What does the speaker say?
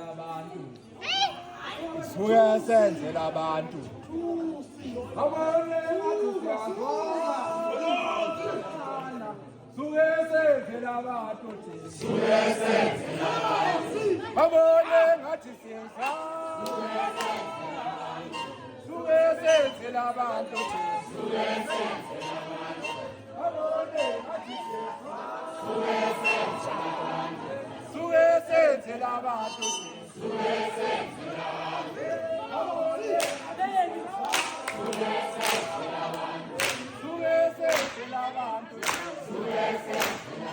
abantu. Suke senzela abantu. Abone ngathi siyazwana. Suke senzela abantu. Suke senzela abantu. Abone ngathi siyazwana. Suke senzela abantu. Suke senzela abantu. Abone ngathi siyazwana. Suke senzela abantu. Suke senzela abantu. Abone Suke senzela abantu. Suke senzela